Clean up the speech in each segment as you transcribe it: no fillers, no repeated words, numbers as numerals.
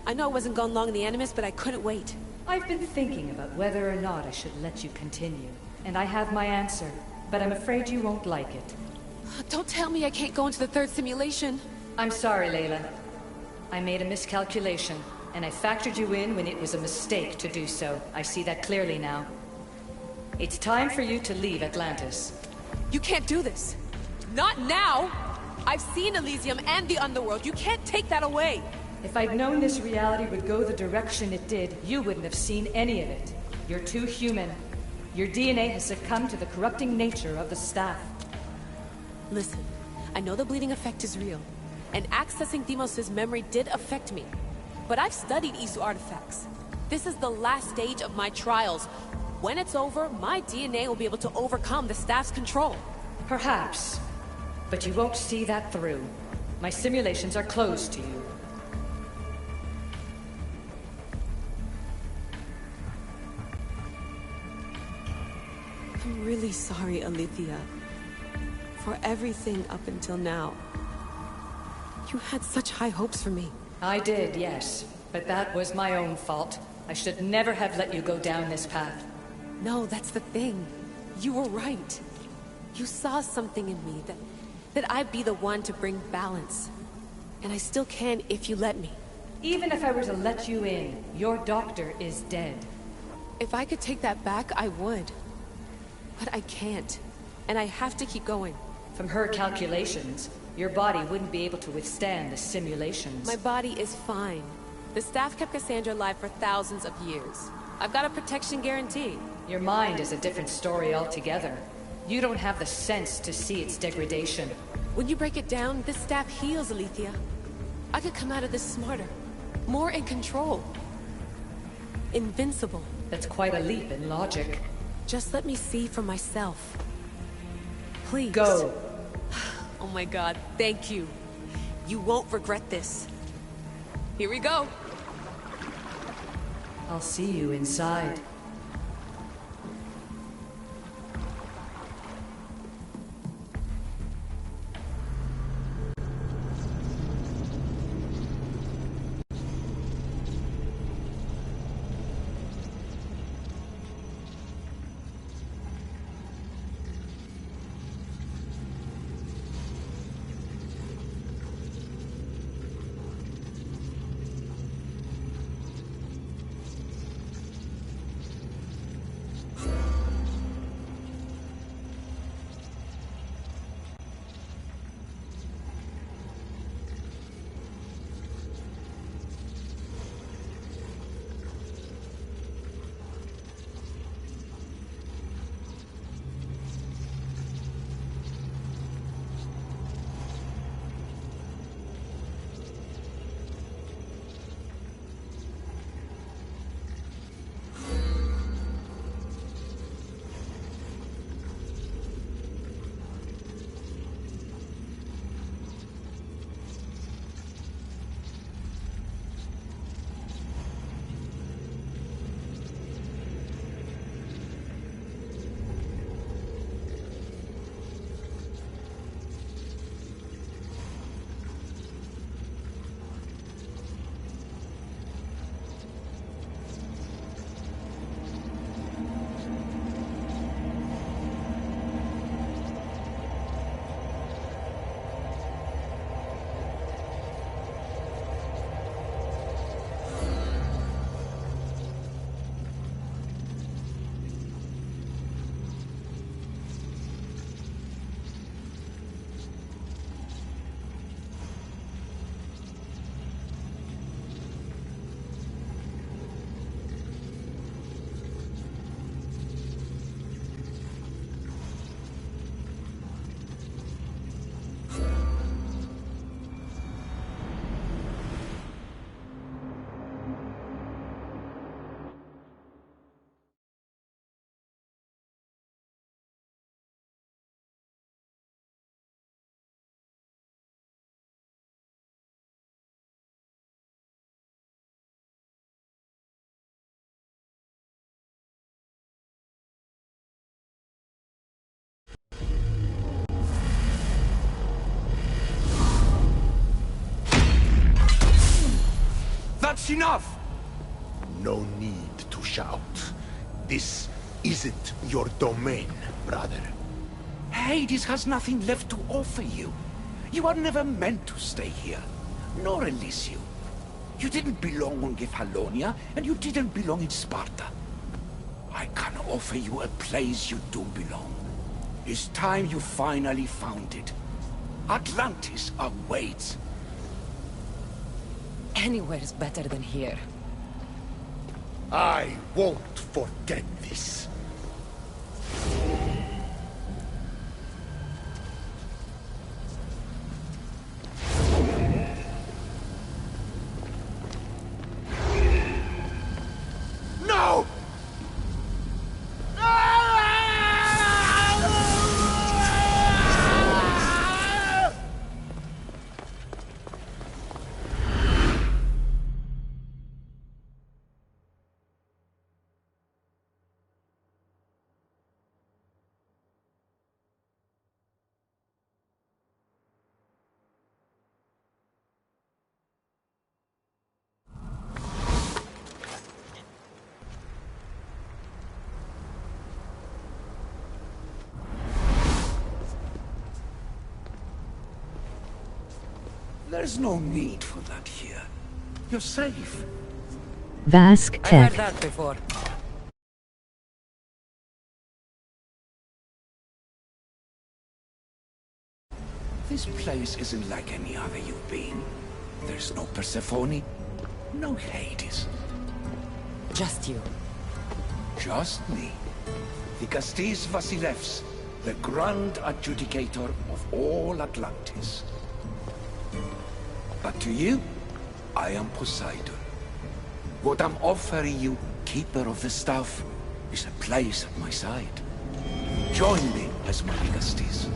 I know I wasn't gone long in the Animus, but I couldn't wait. I've been thinking about whether or not I should let you continue, and I have my answer, but I'm afraid you won't like it. Don't tell me I can't go into the third simulation. I'm sorry, Layla. I made a miscalculation, and I factored you in when it was a mistake to do so. I see that clearly now. It's time for you to leave Atlantis. You can't do this. Not now! I've seen Elysium and the Underworld. You can't take that away! If I'd known this reality would go the direction it did, you wouldn't have seen any of it. You're too human. Your DNA has succumbed to the corrupting nature of the staff. Listen, I know the bleeding effect is real, and accessing Deimos' memory did affect me. But I've studied Isu artifacts. This is the last stage of my trials. When it's over, my DNA will be able to overcome the staff's control. Perhaps. But you won't see that through. My simulations are closed to you. I'm really sorry, Alethea. For everything up until now. You had such high hopes for me. I did, yes. But that was my own fault. I should never have let you go down this path. No, that's the thing. You were right. You saw something in me that I'd be the one to bring balance. And I still can if you let me. Even if I were to let you in, your doctor is dead. If I could take that back, I would. But I can't. And I have to keep going. From her calculations, your body wouldn't be able to withstand the simulations. My body is fine. The staff kept Cassandra alive for thousands of years. I've got a protection guarantee. Your mind is a different story altogether. You don't have the sense to see its degradation. When you break it down, this staff heals, Alethea. I could come out of this smarter, more in control. Invincible. That's quite a leap in logic. Just let me see for myself. Please. Go. Oh my god, thank you. You won't regret this. Here we go. I'll see you inside. That's enough! No need to shout. This isn't your domain, brother. Hades has nothing left to offer you. You are never meant to stay here, nor Elysium. You didn't belong on Kefalonia, and you didn't belong in Sparta. I can offer you a place you do belong. It's time you finally found it. Atlantis awaits. Anywhere's better than here. I won't forget this. No! There's no need for that here. You're safe. Vask I've heard Tech. that before. This place isn't like any other you've been. There's no Persephone, no Hades. Just you. Just me. Dikastis Vasilevs, the grand adjudicator of all Atlantis. But to you, I am Poseidon. What I'm offering you, Keeper of the Staff, is a place at my side. Join me as my Dikastis.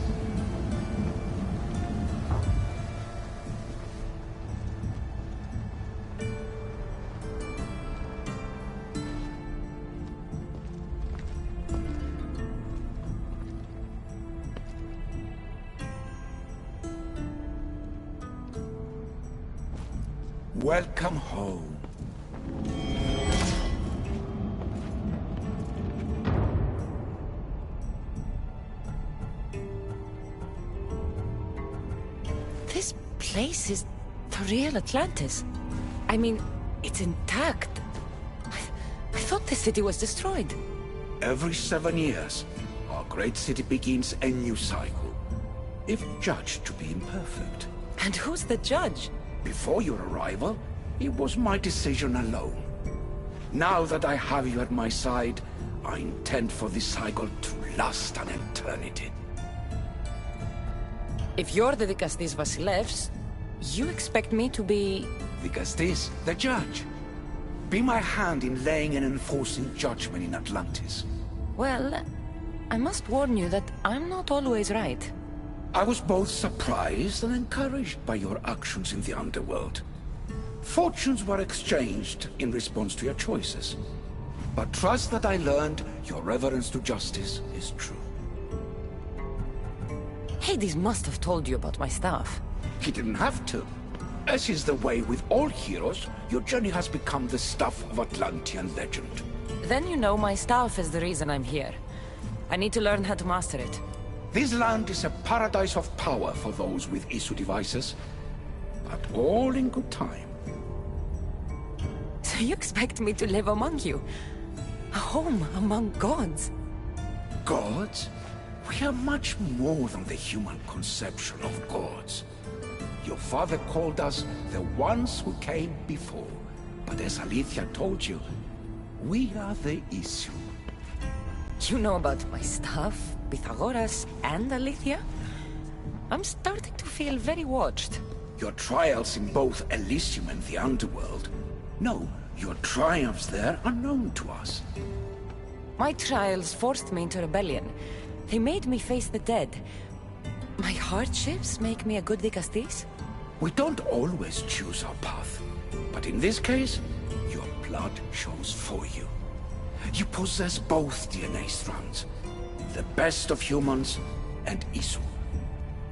Welcome home. This place is the real Atlantis. I mean, it's intact. I thought the city was destroyed. Every 7 years, our great city begins a new cycle, if judged to be imperfect. And who's the judge? Before your arrival, it was my decision alone. Now that I have you at my side, I intend for this cycle to last an eternity. If you're the Dikastis Vasilevs, you expect me to be... Dikastis, the judge. Be my hand in laying and enforcing judgment in Atlantis. Well, I must warn you that I'm not always right. I was both surprised and encouraged by your actions in the underworld. Fortunes were exchanged in response to your choices. But trust that I learned your reverence to justice is true. Hades must have told you about my staff. He didn't have to. As is the way with all heroes, your journey has become the stuff of Atlantean legend. Then you know my staff is the reason I'm here. I need to learn how to master it. This land is a paradise of power for those with issue devices, but all in good time. So you expect me to live among you? A home among gods? Gods? We are much more than the human conception of gods. Your father called us the ones who came before, but as Alethea told you, we are the issue. You know about my staff, Pythagoras, and Alethea? I'm starting to feel very watched. Your trials in both Elysium and the underworld. No, your triumphs there are known to us. My trials forced me into rebellion. They made me face the dead. My hardships make me a good Dikastis? We don't always choose our path, but in this case, your blood shows for you. You possess both DNA strands, the best of humans and Isu.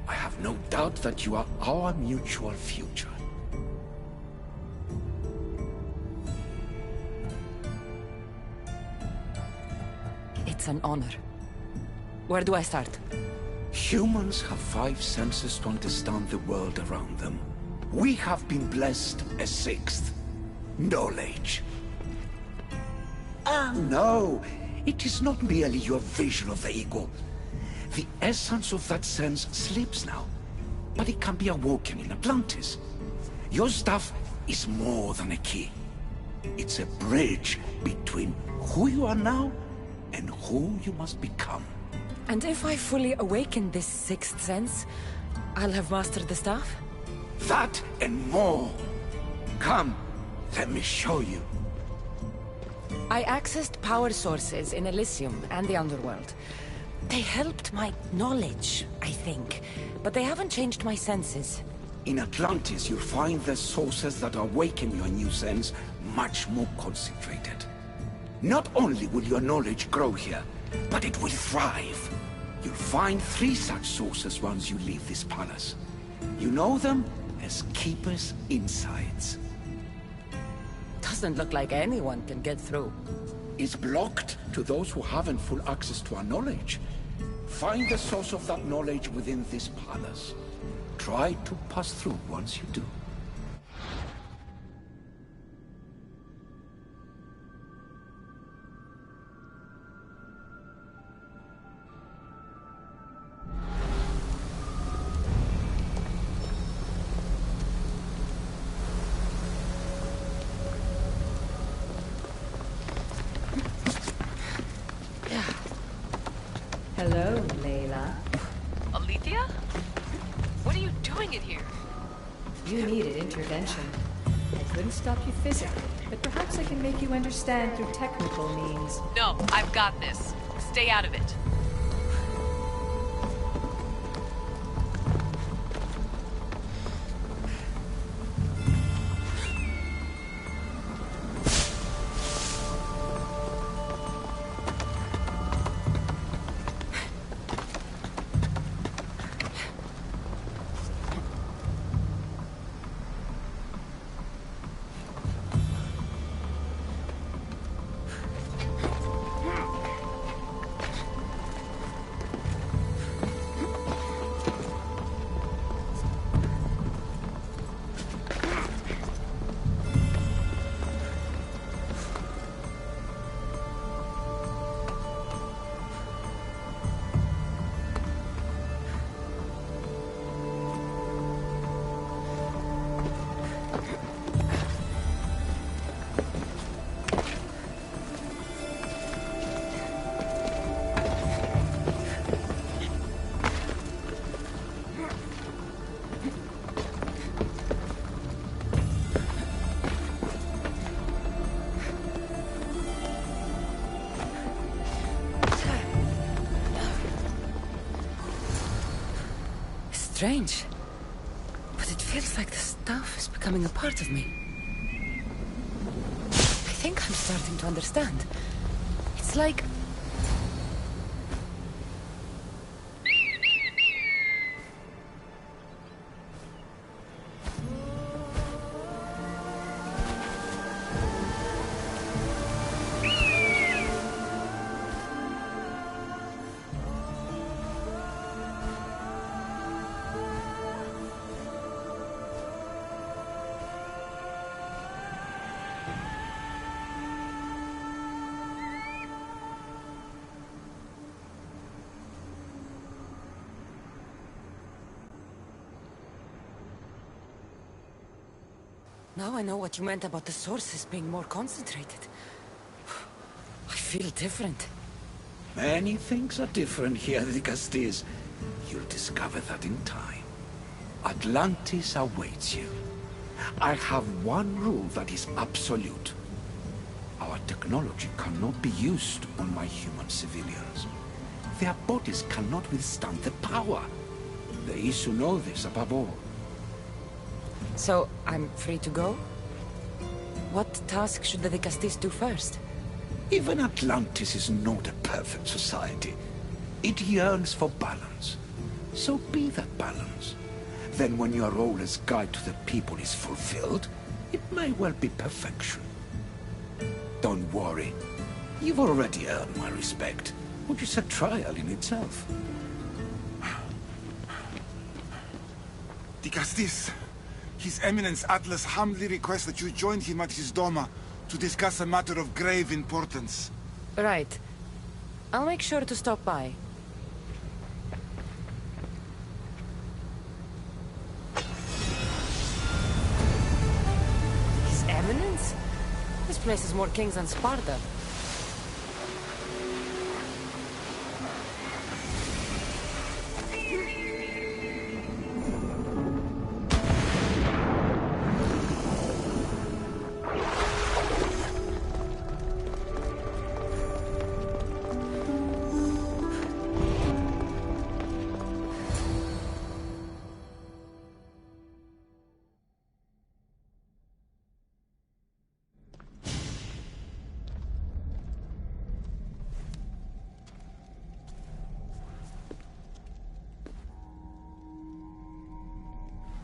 I have no doubt that you are our mutual future. It's an honor. Where do I start? Humans have 5 senses to understand the world around them. We have been blessed a 6th. Knowledge. Ah, no. It is not merely your vision of the ego. The essence of that sense sleeps now. But it can be awoken in Atlantis. Your stuff is more than a key. It's a bridge between who you are now and who you must become. And if I fully awaken this 6th sense, I'll have mastered the staff? That and more. Come, let me show you. I accessed power sources in Elysium and the Underworld. They helped my knowledge, I think, but they haven't changed my senses. In Atlantis, you'll find the sources that awaken your new sense much more concentrated. Not only will your knowledge grow here, but it will thrive. You'll find 3 such sources once you leave this palace. You know them as Keeper's Insides. Doesn't look like anyone can get through. It's blocked to those who haven't full access to our knowledge. Find the source of that knowledge within this palace. Try to pass through once you do. Hello, Layla. Alethea? What are you doing in here? You needed intervention. I couldn't stop you physically, but perhaps I can make you understand through technical means. No, I've got this. Stay out of it. Strange. But it feels like the stuff is becoming a part of me. I think I'm starting to understand. It's like... Now I know what you meant about the sources being more concentrated. I feel different. Many things are different here, the Castis. You'll discover that in time. Atlantis awaits you. I have one rule that is absolute. Our technology cannot be used on my human civilians. Their bodies cannot withstand the power. The Isu know this above all. So, I'm free to go? What task should the Castis do first? Even Atlantis is not a perfect society. It yearns for balance. So be that balance. Then when your role as guide to the people is fulfilled, it may well be perfection. Don't worry. You've already earned my respect. which is a trial in itself. Dicastis, His Eminence Atlas humbly requests that you join him at his Doma to discuss a matter of grave importance. Right. I'll make sure to stop by. His Eminence? This place is more kings than Sparta.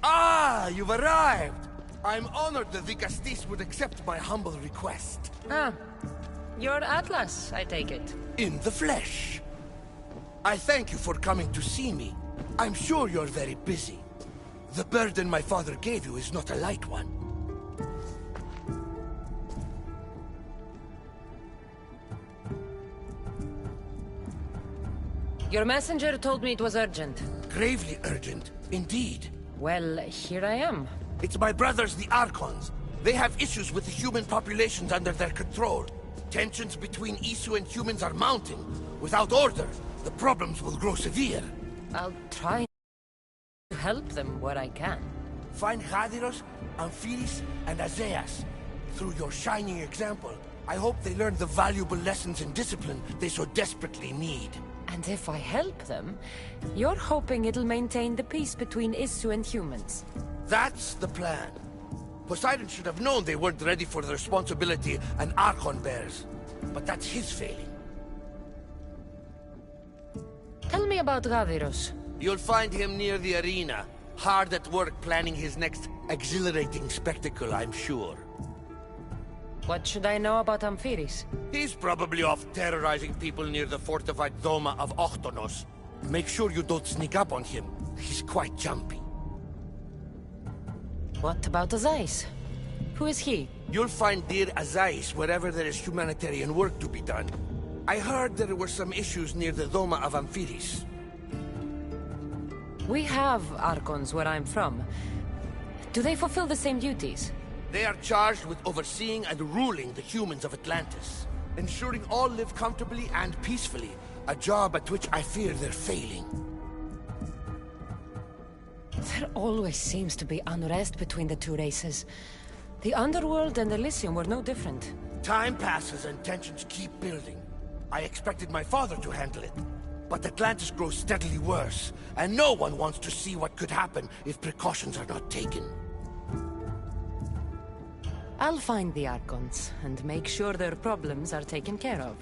Ah, you've arrived! I'm honored that Dicastis would accept my humble request. Ah, you're Atlas, I take it. In the flesh. I thank you for coming to see me. I'm sure you're very busy. The burden my father gave you is not a light one. Your messenger told me it was urgent. Gravely urgent, indeed. Well, here I am. It's my brothers, the Archons. They have issues with the human populations under their control. Tensions between Isu and humans are mounting. Without order, the problems will grow severe. I'll try to help them where I can. Find Gadiros, Amphiris, and Azeas. Through your shining example, I hope they learn the valuable lessons in discipline they so desperately need. And if I help them, you're hoping it'll maintain the peace between Isu and humans. That's the plan. Poseidon should have known they weren't ready for the responsibility an Archon bears. But that's his failing. Tell me about Gadiros. You'll find him near the arena, hard at work planning his next exhilarating spectacle, I'm sure. What should I know about Amphiris? He's probably off terrorizing people near the fortified Doma of Ochtonos. Make sure you don't sneak up on him. He's quite jumpy. What about Azais? Who is he? You'll find dear Azais wherever there is humanitarian work to be done. I heard there were some issues near the Doma of Amphiris. We have Archons where I'm from. Do they fulfill the same duties? They are charged with overseeing and ruling the humans of Atlantis. Ensuring all live comfortably and peacefully. A job at which I fear they're failing. There always seems to be unrest between the two races. The Underworld and Elysium were no different. Time passes and tensions keep building. I expected my father to handle it. But Atlantis grows steadily worse, and no one wants to see what could happen if precautions are not taken. I'll find the Archons, and make sure their problems are taken care of.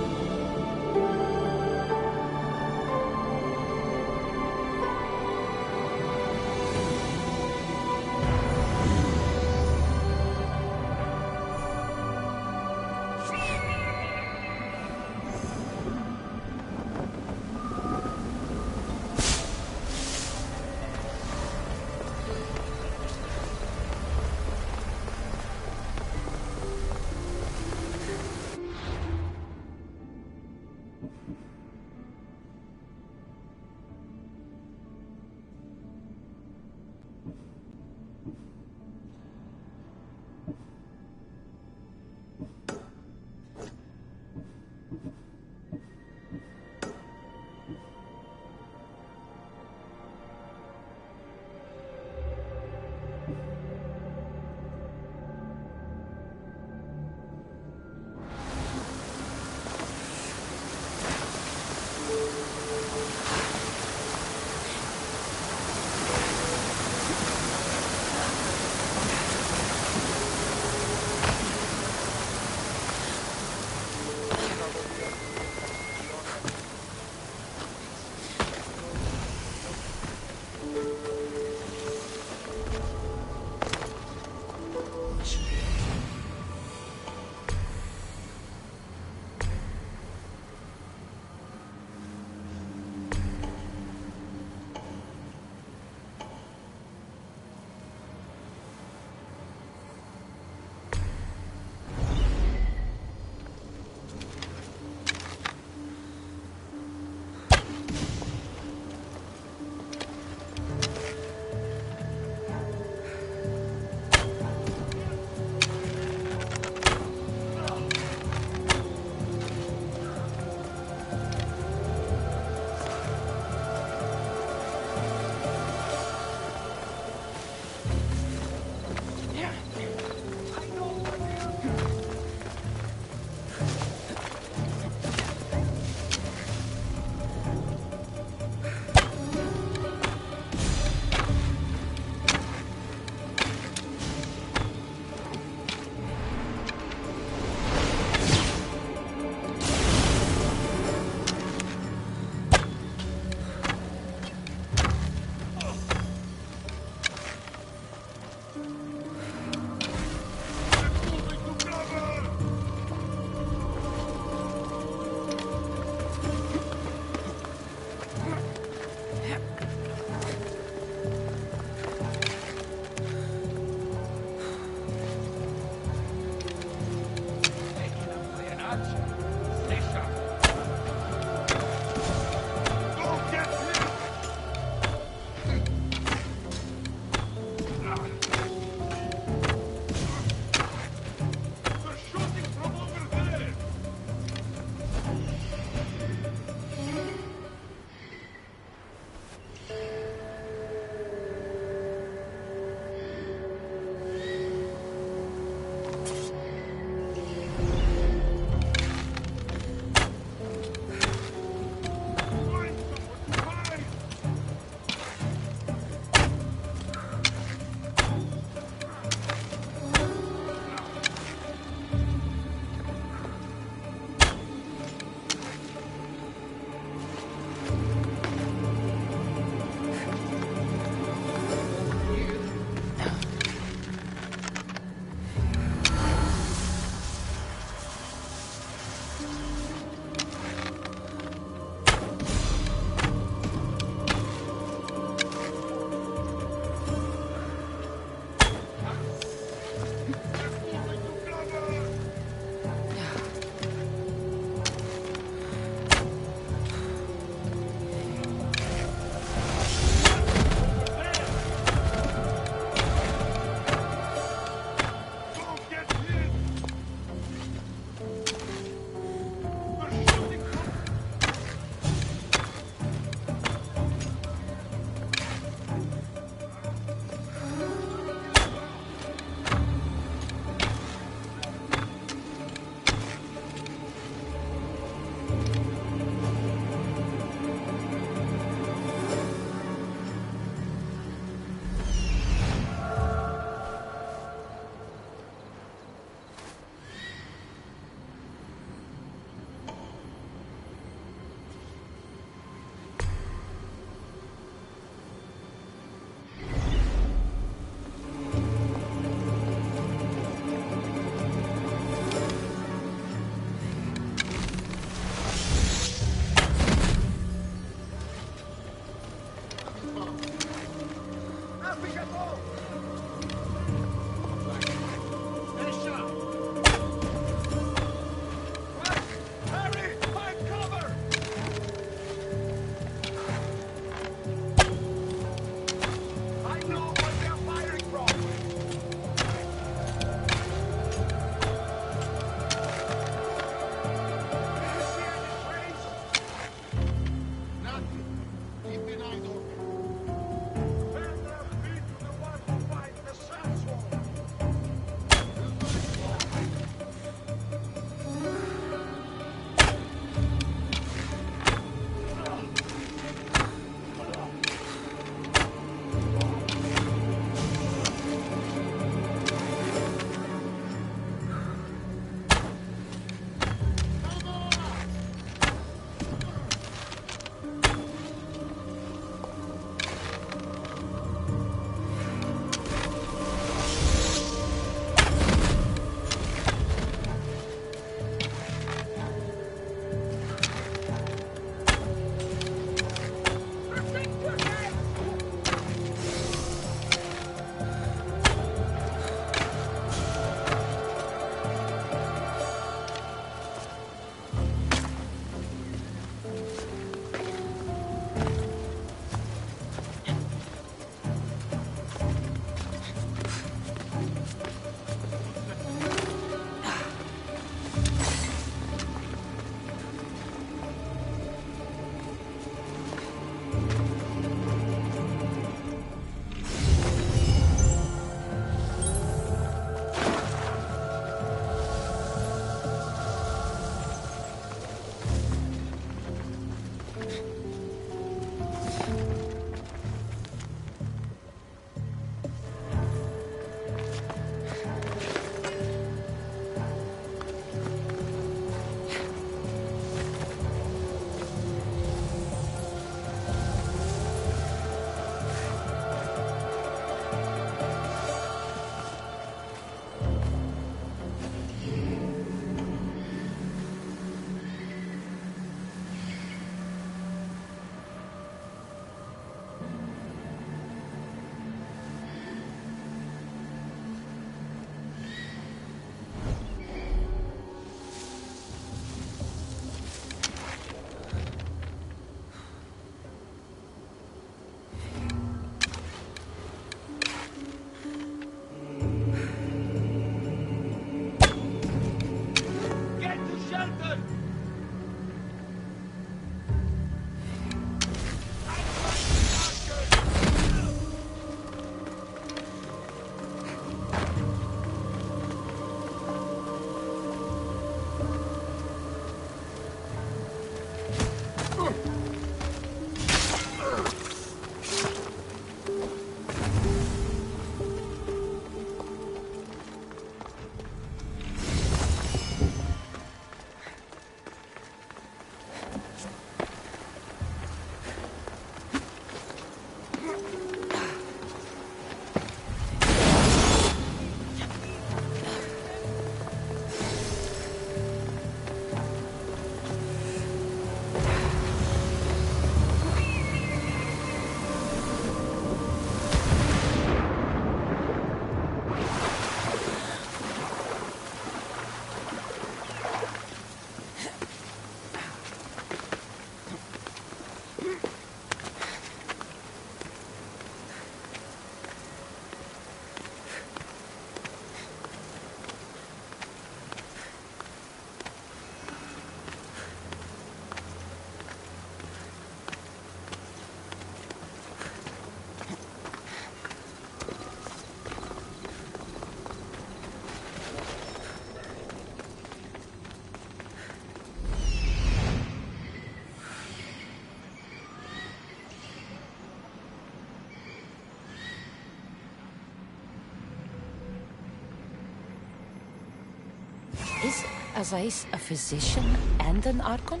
Is Azais a physician and an Archon?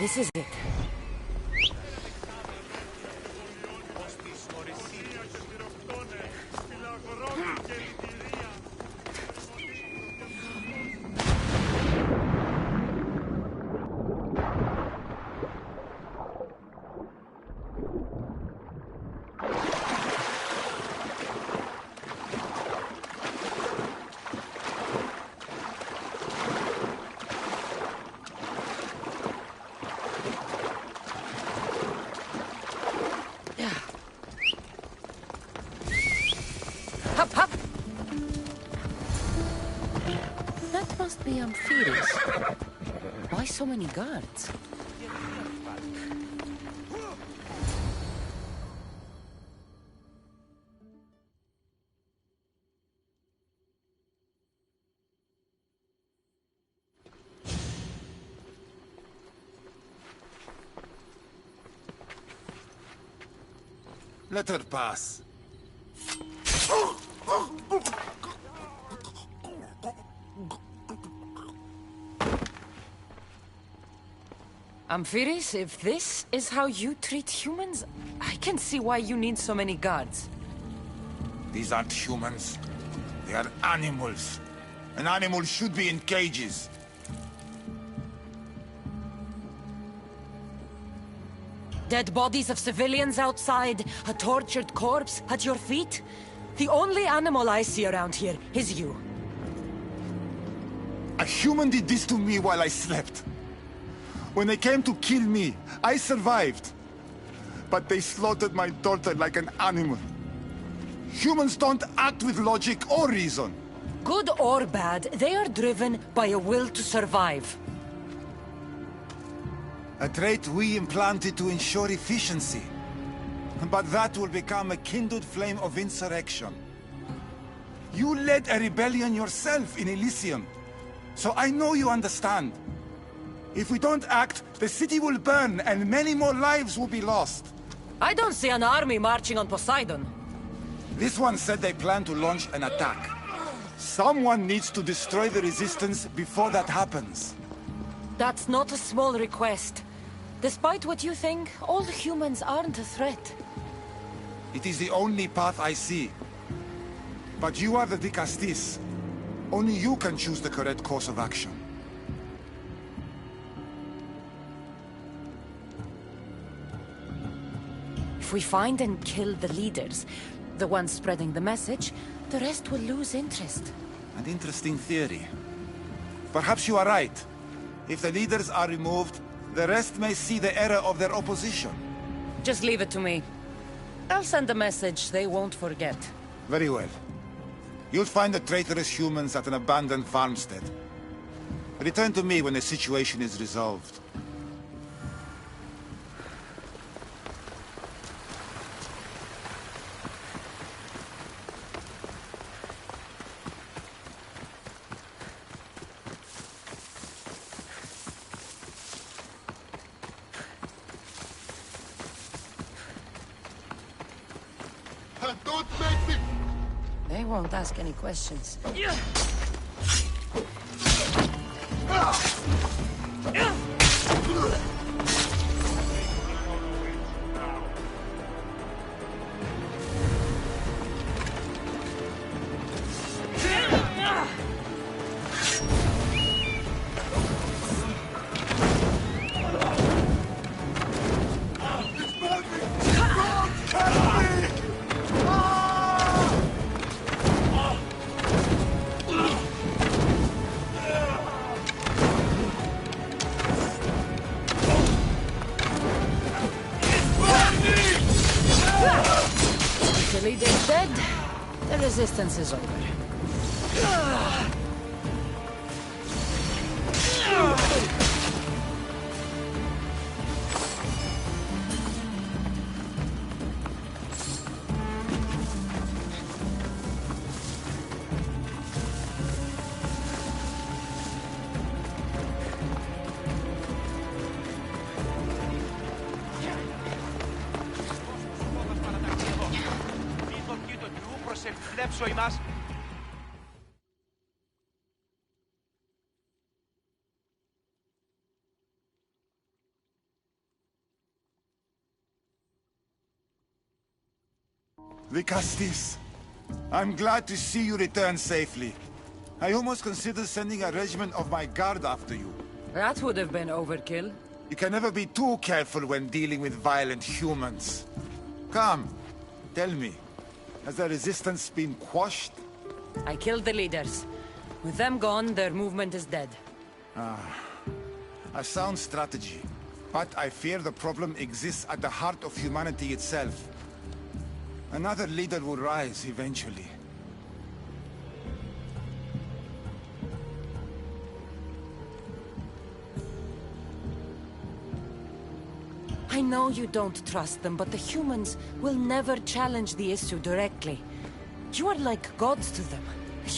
This is it. Hop, hop! That must be Amphiris. Why so many guards? Let her pass. Amphiris, if this is how you treat humans, I can see why you need so many guards. These aren't humans. They are animals. An animal should be in cages. Dead bodies of civilians outside, a tortured corpse at your feet. The only animal I see around here is you. A human did this to me while I slept. When they came to kill me, I survived. But they slaughtered my daughter like an animal. Humans don't act with logic or reason. Good or bad, they are driven by a will to survive. A trait we implanted to ensure efficiency. But that will become a kindled flame of insurrection. You led a rebellion yourself in Elysium. So I know you understand. If we don't act, the city will burn and many more lives will be lost. I don't see an army marching on Poseidon. This one said they plan to launch an attack. Someone needs to destroy the resistance before that happens. That's not a small request. Despite what you think, all humans aren't a threat. It is the only path I see. But you are the Dicastis. Only you can choose the correct course of action. If we find and kill the leaders, the ones spreading the message, the rest will lose interest. An interesting theory. Perhaps you are right. If the leaders are removed, the rest may see the error of their opposition. Just leave it to me. I'll send a message they won't forget. Very well. You'll find the traitorous humans at an abandoned farmstead. Return to me when the situation is resolved. Don't make me... They won't ask any questions. The leader's dead. The resistance is over. επιτρέψω ημάς. Vicastis, I'm glad to see you return safely. I almost considered sending a regiment of my guard after you. That would have been overkill. You can never be too careful when dealing with violent humans. Come, tell me, has the resistance been quashed? I killed the leaders. With them gone, their movement is dead. A sound strategy. But I fear the problem exists at the heart of humanity itself. Another leader will rise eventually. I know you don't trust them, but the humans will never challenge the issue directly. You are like gods to them.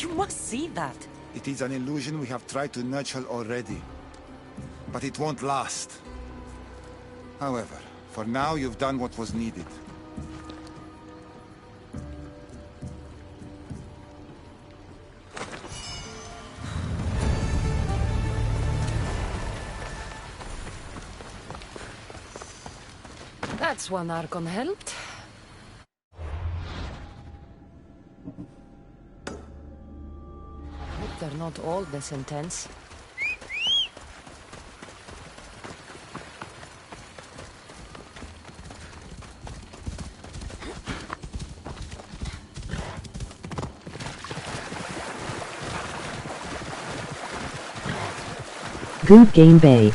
You must see that. It is an illusion we have tried to nurture already. But it won't last. However, for now you've done what was needed. That's one Archon helped. Hope they're not all this intense. Good game, Bay.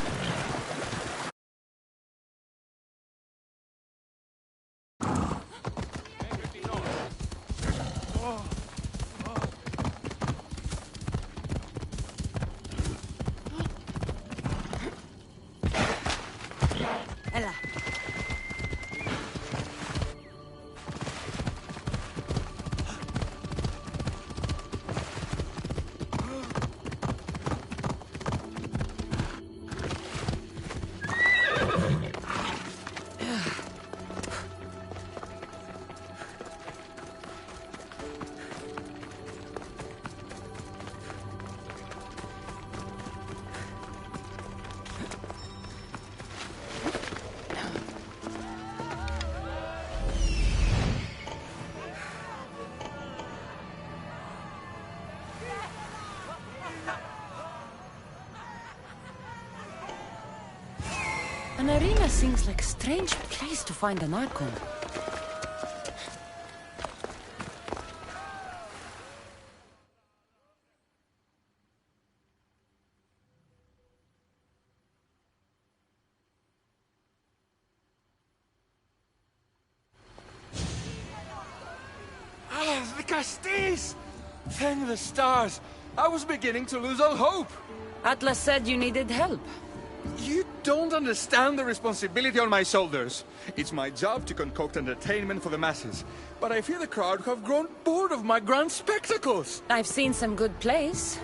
An arena seems like a strange place to find an Archon. Ah, the Castis! Thank the stars! I was beginning to lose all hope! Atlas said you needed help. You don't understand the responsibility on my shoulders. It's my job to concoct entertainment for the masses. But I fear the crowd have grown bored of my grand spectacles. I've seen some good plays.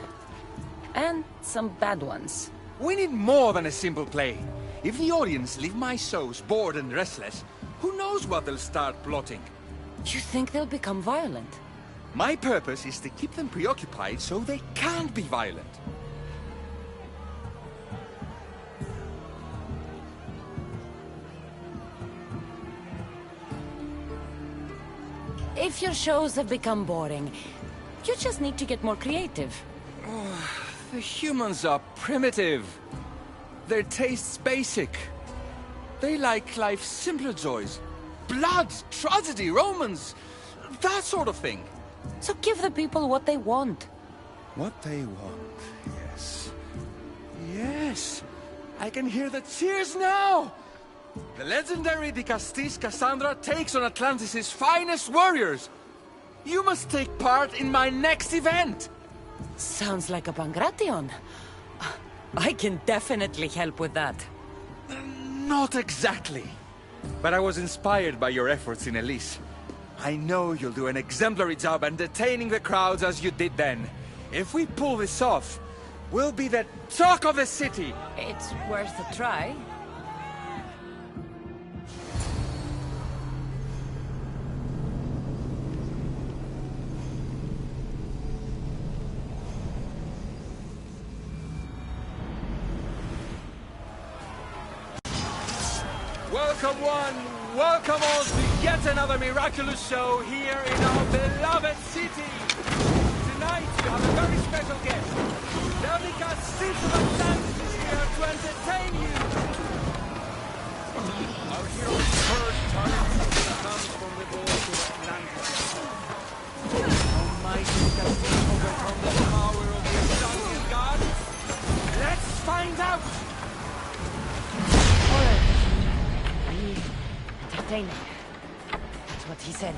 And some bad ones. We need more than a simple play. If the audience leave my shows bored and restless, who knows what they'll start plotting? You think they'll become violent? My purpose is to keep them preoccupied so they can't be violent. If your shows have become boring, you just need to get more creative. The humans are primitive. Their tastes basic. They like life's simpler joys. Blood, tragedy, romance, that sort of thing. So give the people what they want. What they want, yes. Yes! I can hear the cheers now! The legendary Dicastis Cassandra takes on Atlantis' finest warriors! You must take part in my next event! Sounds like a Pangration. I can definitely help with that. Not exactly. But I was inspired by your efforts in Elise. I know you'll do an exemplary job entertaining the crowds as you did then. If we pull this off, we'll be the talk of the city! It's worth a try. Welcome one, welcome all to yet another miraculous show here in our beloved city. Tonight we have a very special guest. The Castis of Atlantis is here to entertain you. Our hero's first target comes from the board of Atlantis. Almighty Castis overcome the power of the Atlantis god. Let's find out! Entertaining. That's what he said.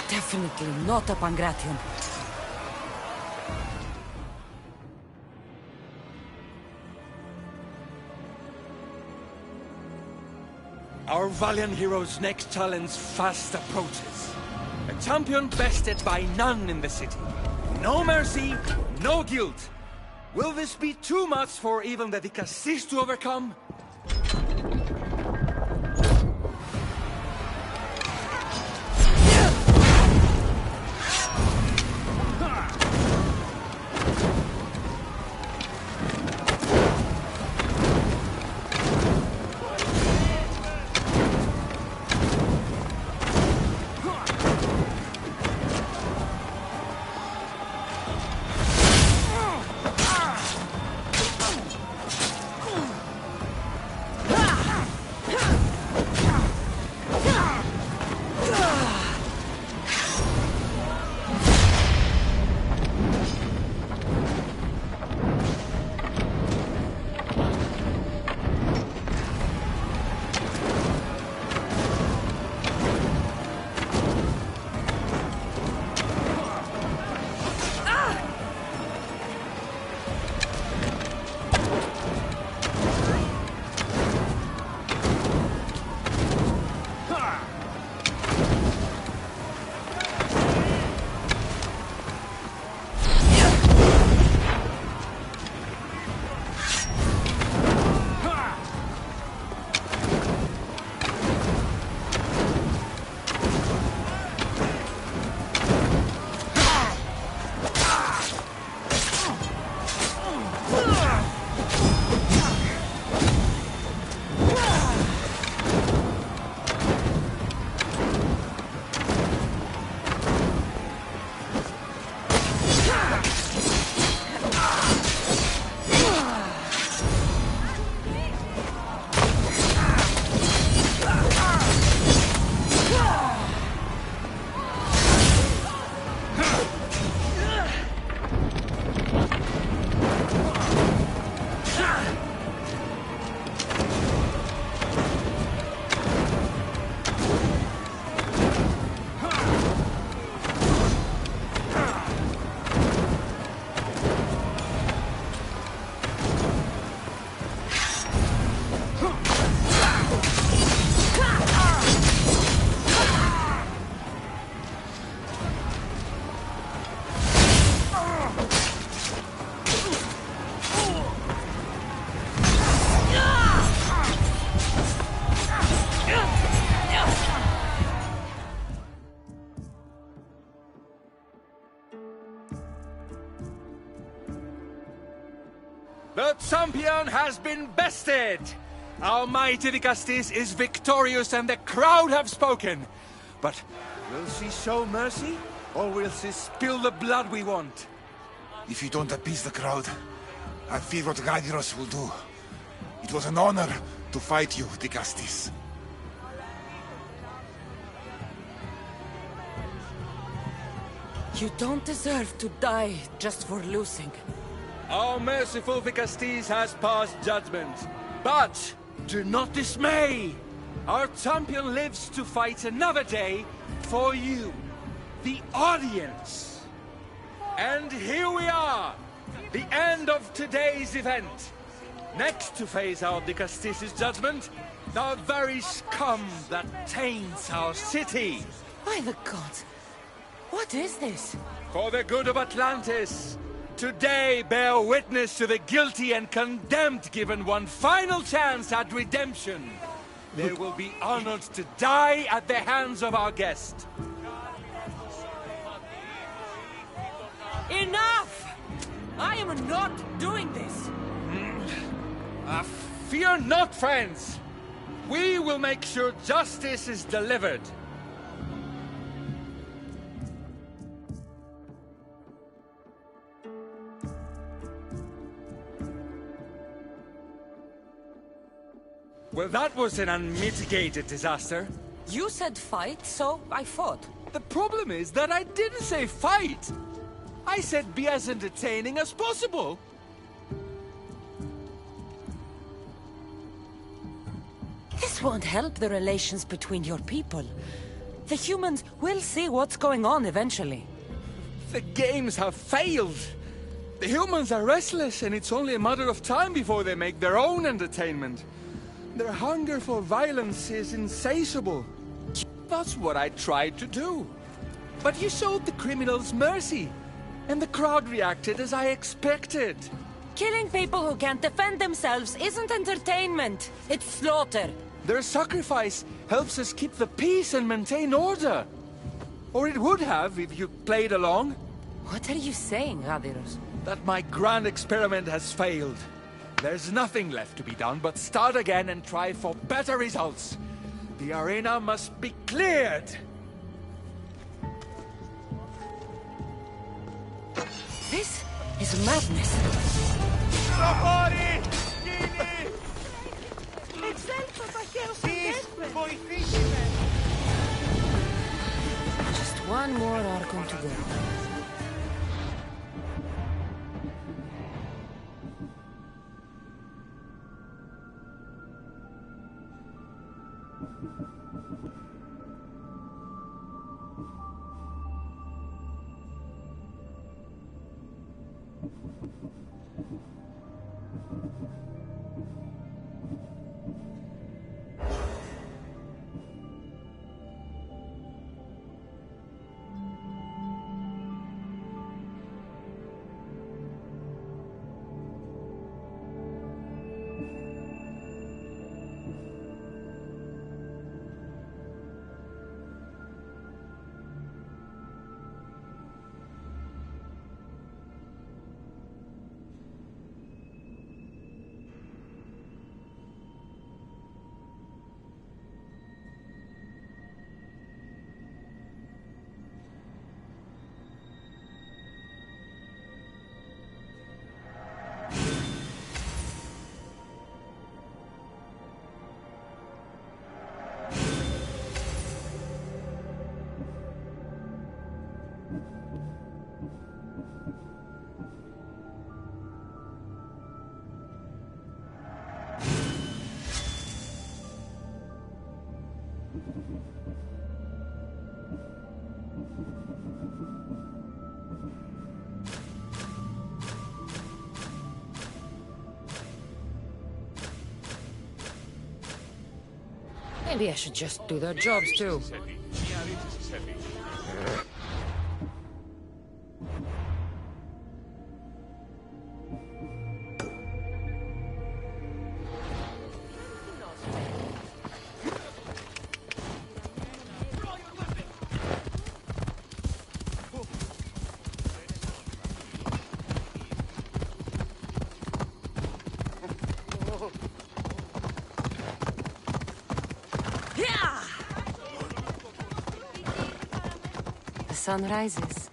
Definitely not a Pangration. Our valiant hero's next challenge fast approaches. A champion bested by none in the city. No mercy, no guilt. Will this be too much for even the Castis to overcome? The champion has been bested! Our mighty Castis is victorious and the crowd have spoken. But will she show mercy? Or will she spill the blood we want? If you don't appease the crowd, I fear what Gyros will do. It was an honor to fight you, the Castis. You don't deserve to die just for losing. Our merciful Vicastis has passed judgment. But do not dismay! Our champion lives to fight another day for you, the audience. And here we are, the end of today's event. Next to face our Vicastis' judgment, The very scum that taints our city. By the gods! What is this? For the good of Atlantis, today bear witness to the guilty and condemned given one final chance at redemption. They will be honored to die at the hands of our guest. Enough! I am not doing this! Fear not, friends. We will make sure justice is delivered. Well, that was an unmitigated disaster. You said fight, so I fought. The problem is that I didn't say fight. I said be as entertaining as possible. This won't help the relations between your people. The humans will see what's going on eventually. The games have failed. The humans are restless, and it's only a matter of time before they make their own entertainment. Their hunger for violence is insatiable. That's what I tried to do. But you showed the criminals mercy, and the crowd reacted as I expected. Killing people who can't defend themselves isn't entertainment. It's slaughter. Their sacrifice helps us keep the peace and maintain order. Or it would have if you played along. What are you saying, Gaviros? That my grand experiment has failed. There's nothing left to be done but start again and try for better results. The arena must be cleared. This is madness. Just one more Archon to go. Maybe I should just do their jobs too. The sun rises.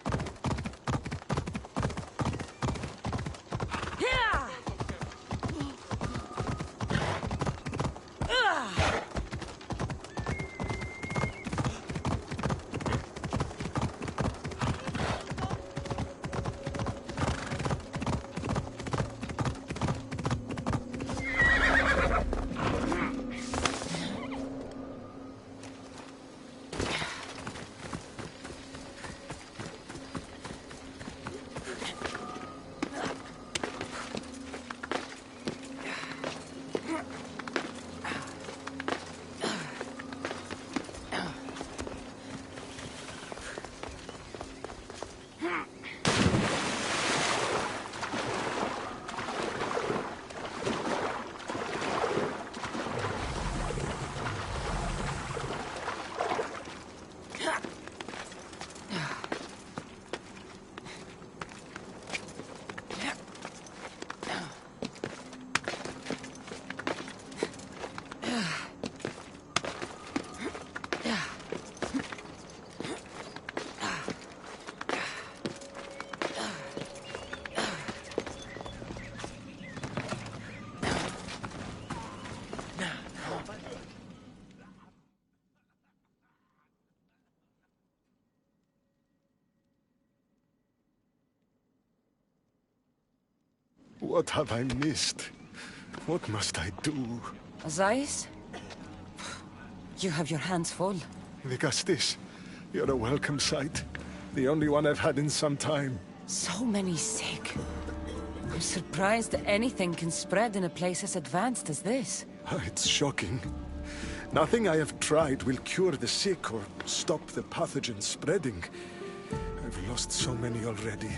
What have I missed? What must I do? Azais? You have your hands full. Vigastis, you're a welcome sight. The only one I've had in some time. So many sick. I'm surprised anything can spread in a place as advanced as this. It's shocking. Nothing I have tried will cure the sick or stop the pathogen spreading. I've lost so many already.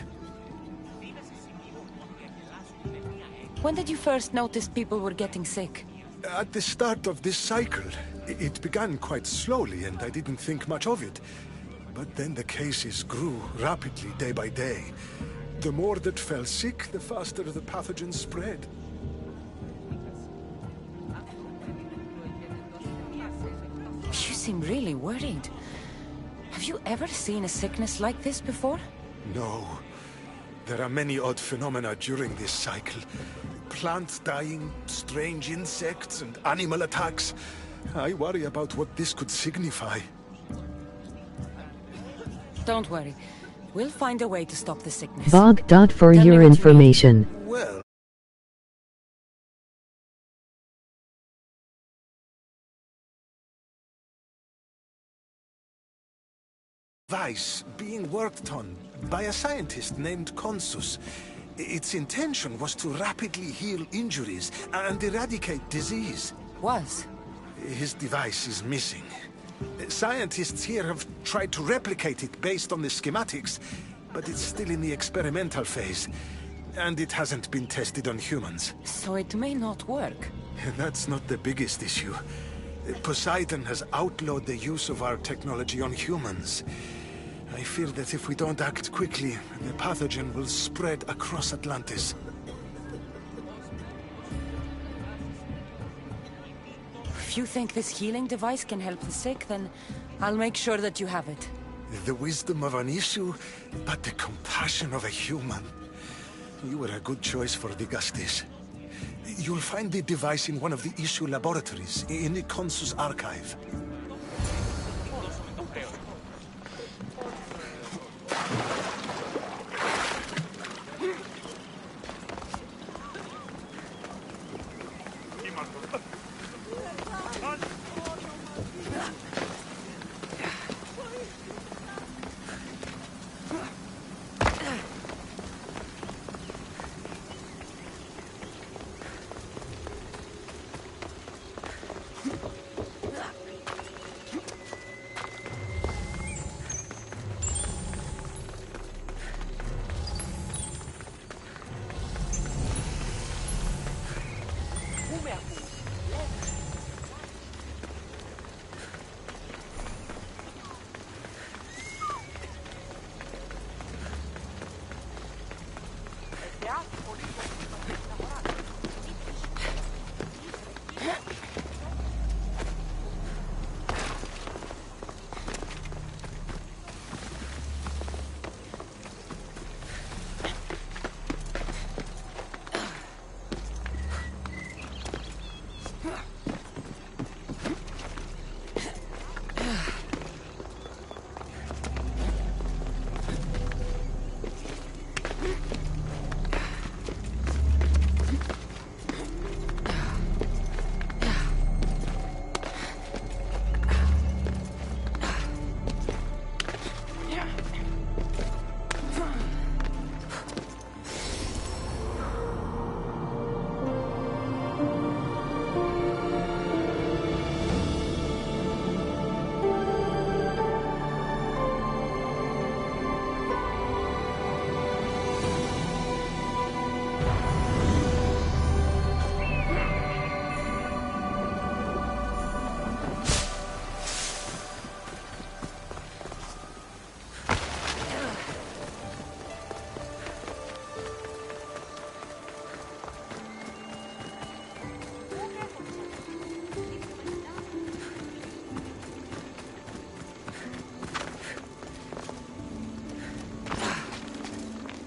When did you first notice people were getting sick? At the start of this cycle. It began quite slowly and I didn't think much of it. But then the cases grew rapidly day by day. The more that fell sick, the faster the pathogen spread. You seem really worried. Have you ever seen a sickness like this before? No. There are many odd phenomena during this cycle. Plants dying, strange insects, and animal attacks. I worry about what this could signify. Don't worry. We'll find a way to stop the sickness. Bog. For your information. Well... device being worked on by a scientist named Consus. Its intention was to rapidly heal injuries and eradicate disease. Was? His device is missing. Scientists here have tried to replicate it based on the schematics, but it's still in the experimental phase, and it hasn't been tested on humans. So it may not work. That's not the biggest issue. Poseidon has outlawed the use of our technology on humans. I fear that if we don't act quickly, the pathogen will spread across Atlantis. If you think this healing device can help the sick, then I'll make sure that you have it. The wisdom of an issue, but the compassion of a human. You were a good choice for Vigastis. You'll find the device in one of the issue laboratories, in the Consus archive.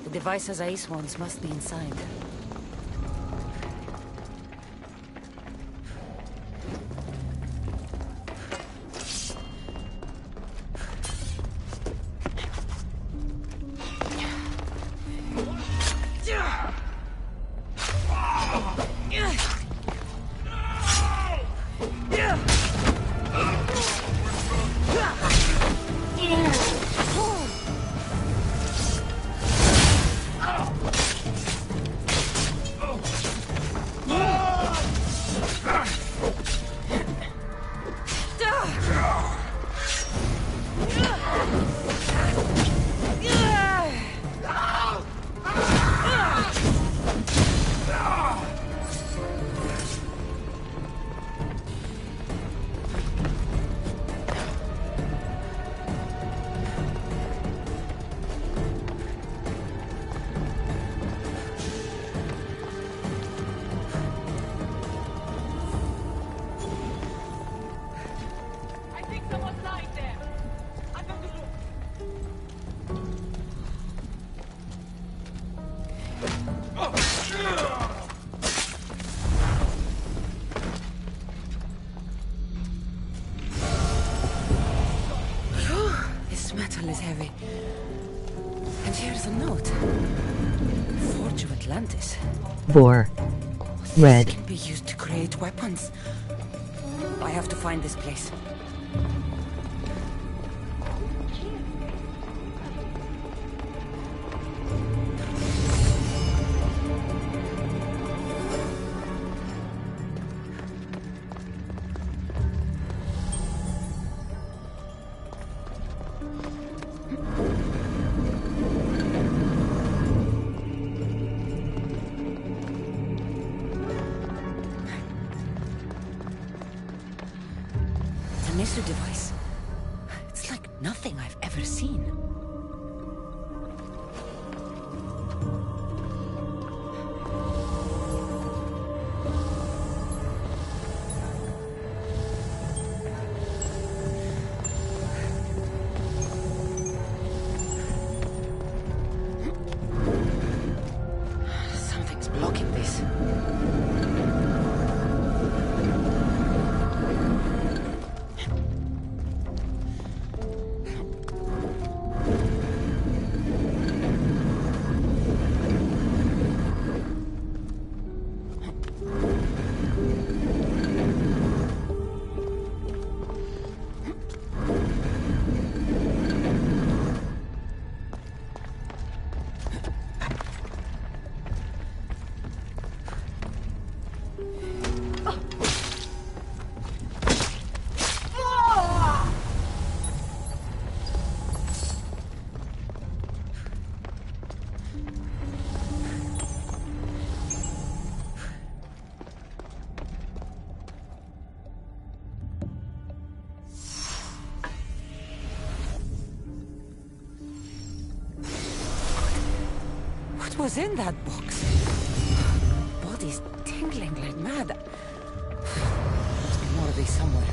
The device Azais wants must be inside. And here's a note. Forge of Atlantis. Vor. Red. This can be used to create weapons. I have to find this place. Missile device. It's like nothing I've ever seen. Something's blocking this. What was in that box? Body's tingling like mad. Must be more of these somewhere.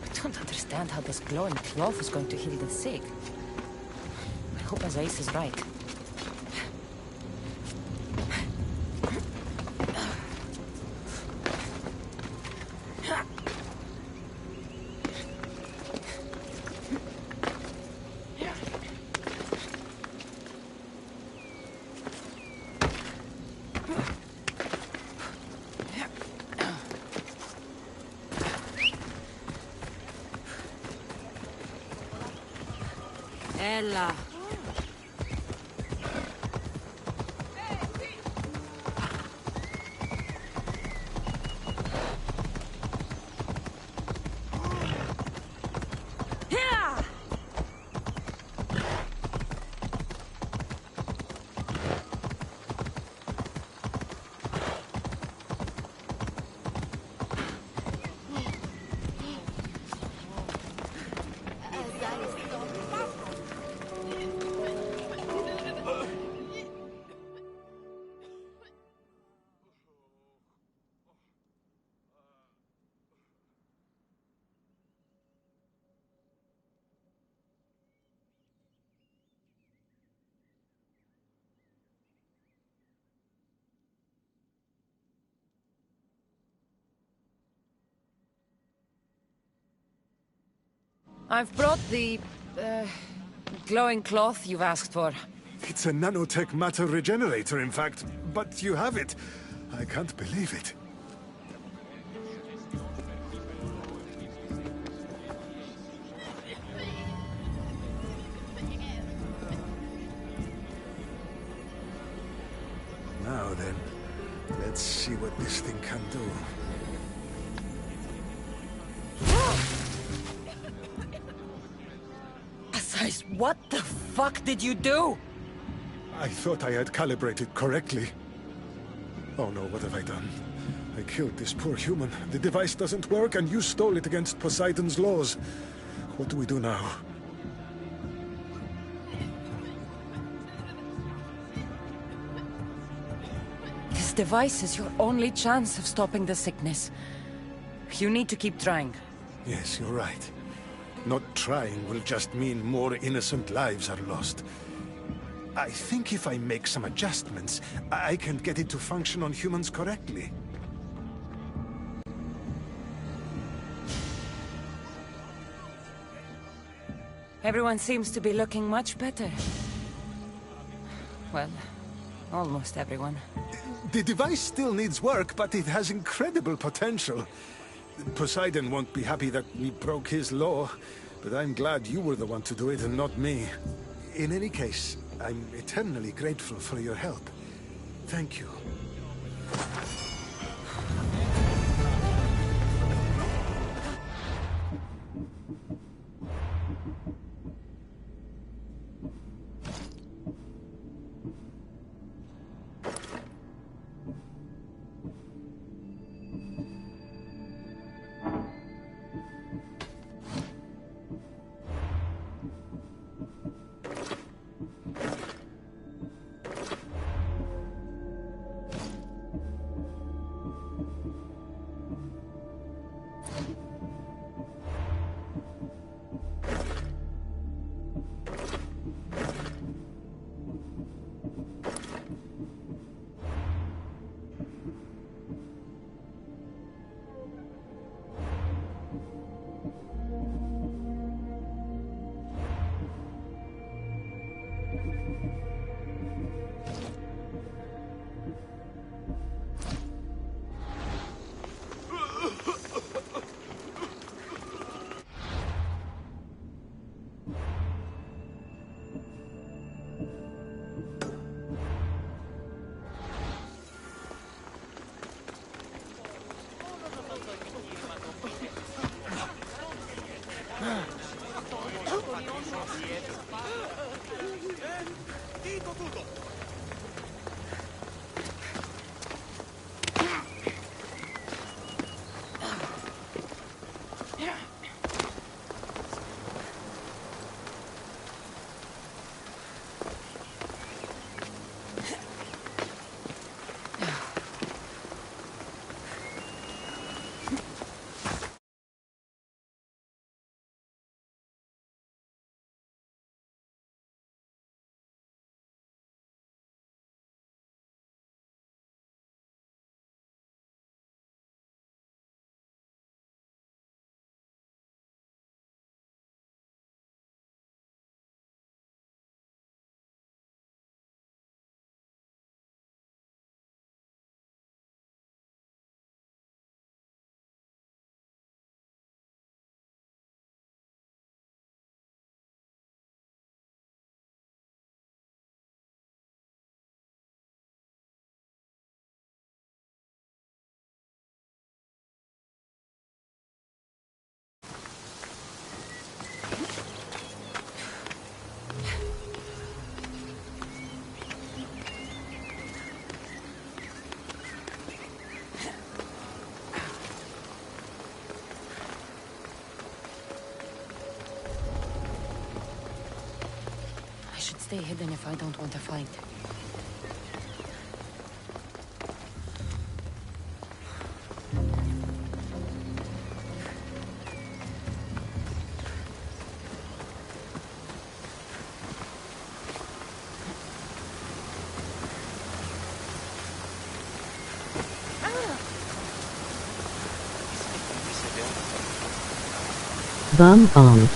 I don't understand how this glowing cloth is going to heal the sick. I hope Azais is right. Ella. I've brought the glowing cloth you've asked for. It's a nanotech matter regenerator, in fact. But you have it. I can't believe it. Now then, let's see what this thing can do. What the fuck did you do? I thought I had calibrated correctly. Oh no, what have I done? I killed this poor human. The device doesn't work, and you stole it against Poseidon's laws. What do we do now? This device is your only chance of stopping the sickness. You need to keep trying. Yes, you're right. Not trying will just mean more innocent lives are lost. I think if I make some adjustments, I can get it to function on humans correctly. Everyone seems to be looking much better. Well, almost everyone. The device still needs work, but it has incredible potential. Poseidon won't be happy that we broke his law, but I'm glad you were the one to do it and not me. In any case, I'm eternally grateful for your help. Thank you. Stay hidden if I don't want to fight. Bum bum.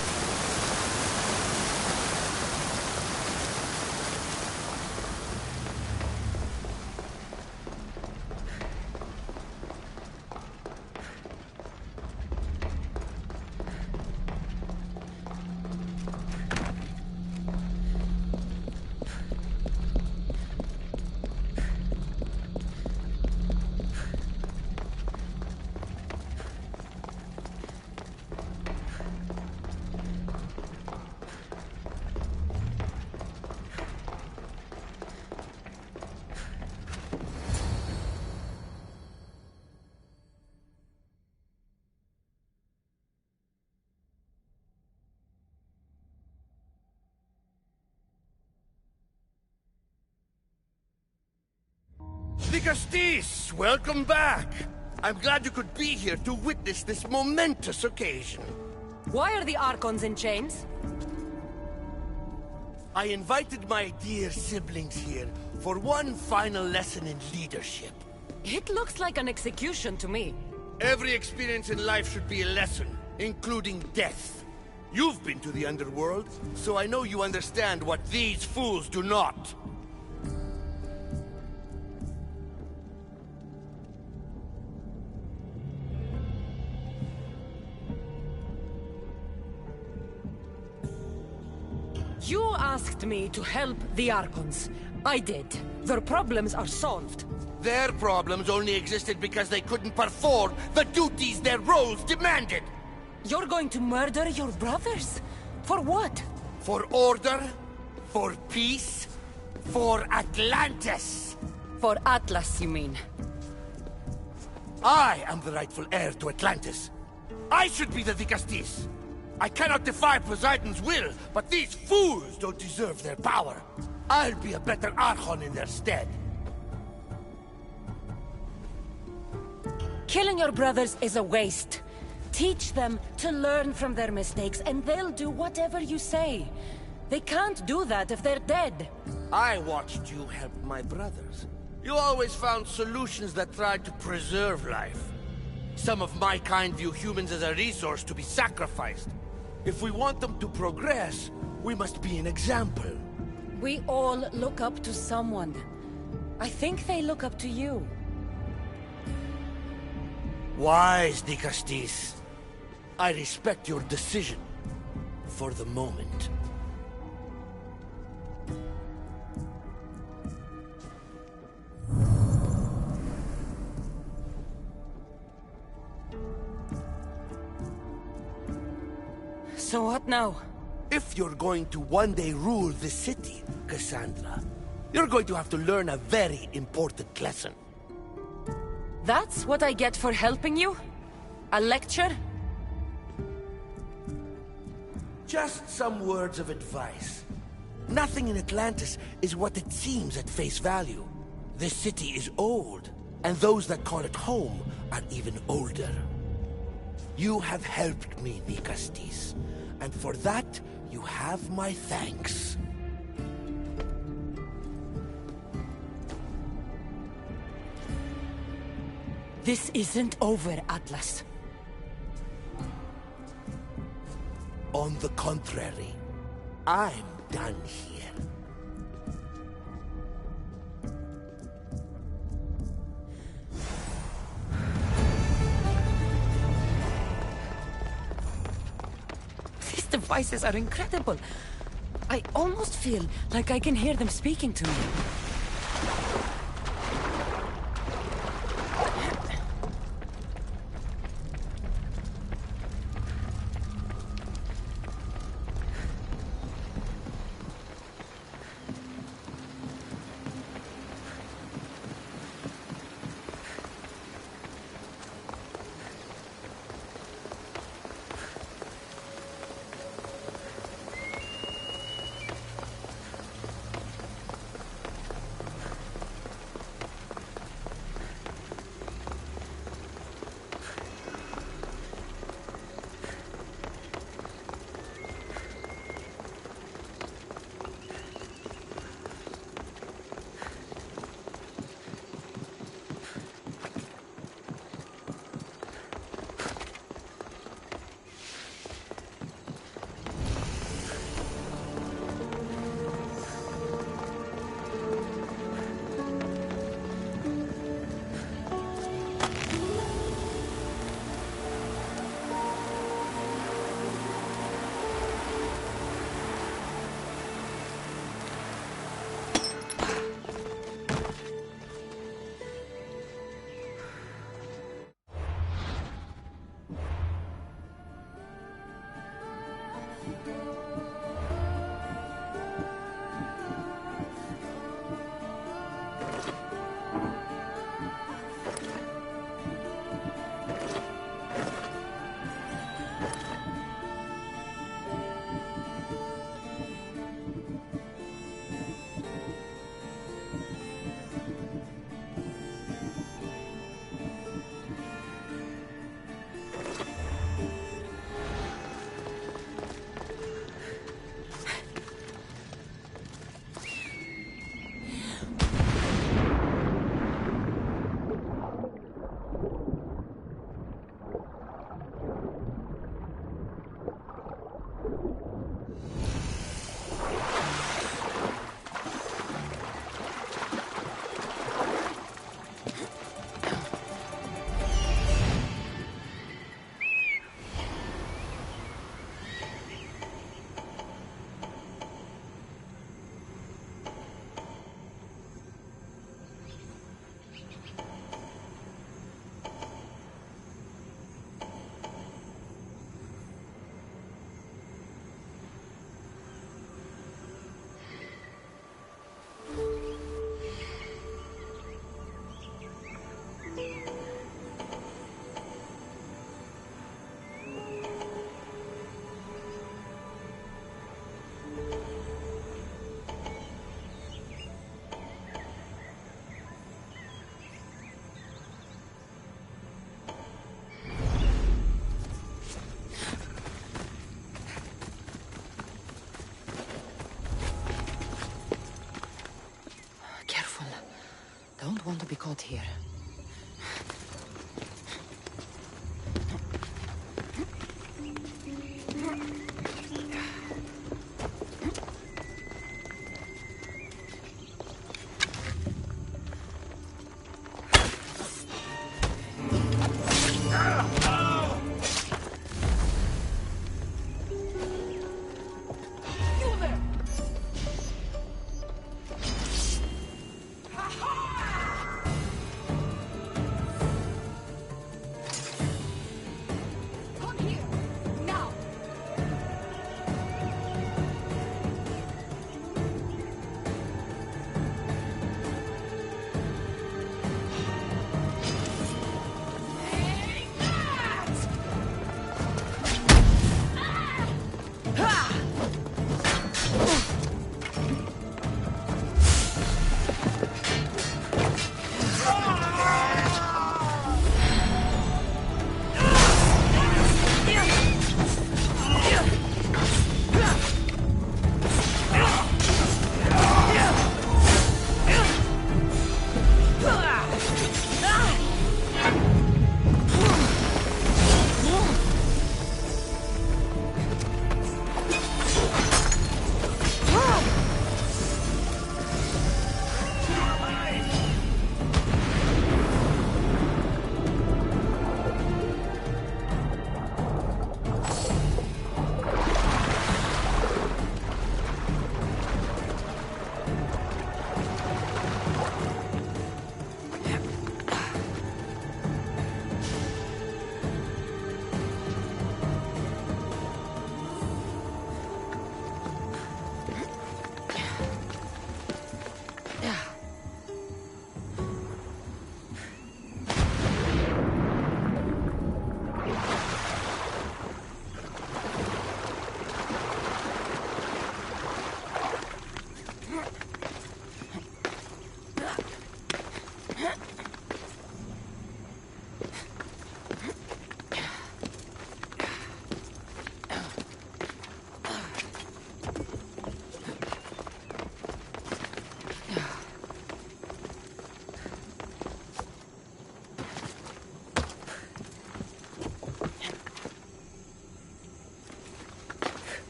Dicastis, welcome back. I'm glad you could be here to witness this momentous occasion. Why are the Archons in chains? I invited my dear siblings here for one final lesson in leadership. It looks like an execution to me. Every experience in life should be a lesson, including death. You've been to the underworld, so I know you understand what these fools do not. You asked me to help the Archons. I did. Their problems are solved. Their problems only existed because they couldn't perform the duties their roles demanded. You're going to murder your brothers? For what? For order, for peace, for Atlantis. For Atlas, you mean? I am the rightful heir to Atlantis. I should be the Dicastis. I cannot defy Poseidon's will, but these fools don't deserve their power. I'll be a better Archon in their stead. Killing your brothers is a waste. Teach them to learn from their mistakes, and they'll do whatever you say. They can't do that if they're dead. I watched you help my brothers. You always found solutions that tried to preserve life. Some of my kind view humans as a resource to be sacrificed. If we want them to progress, we must be an example. We all look up to someone. I think they look up to you. Wise, Dicastis. I respect your decision. For the moment. So what now? If you're going to one day rule the city, Cassandra, you're going to have to learn a very important lesson. That's what I get for helping you? A lecture? Just some words of advice. Nothing in Atlantis is what it seems at face value. This city is old, and those that call it home are even older. You have helped me, Dicastis, and for that, you have my thanks. This isn't over, Atlas. On the contrary, I'm done here. These devices are incredible. I almost feel like I can hear them speaking to me. want to be caught here.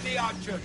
ready, Archer!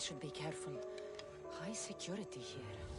should be careful. High security here.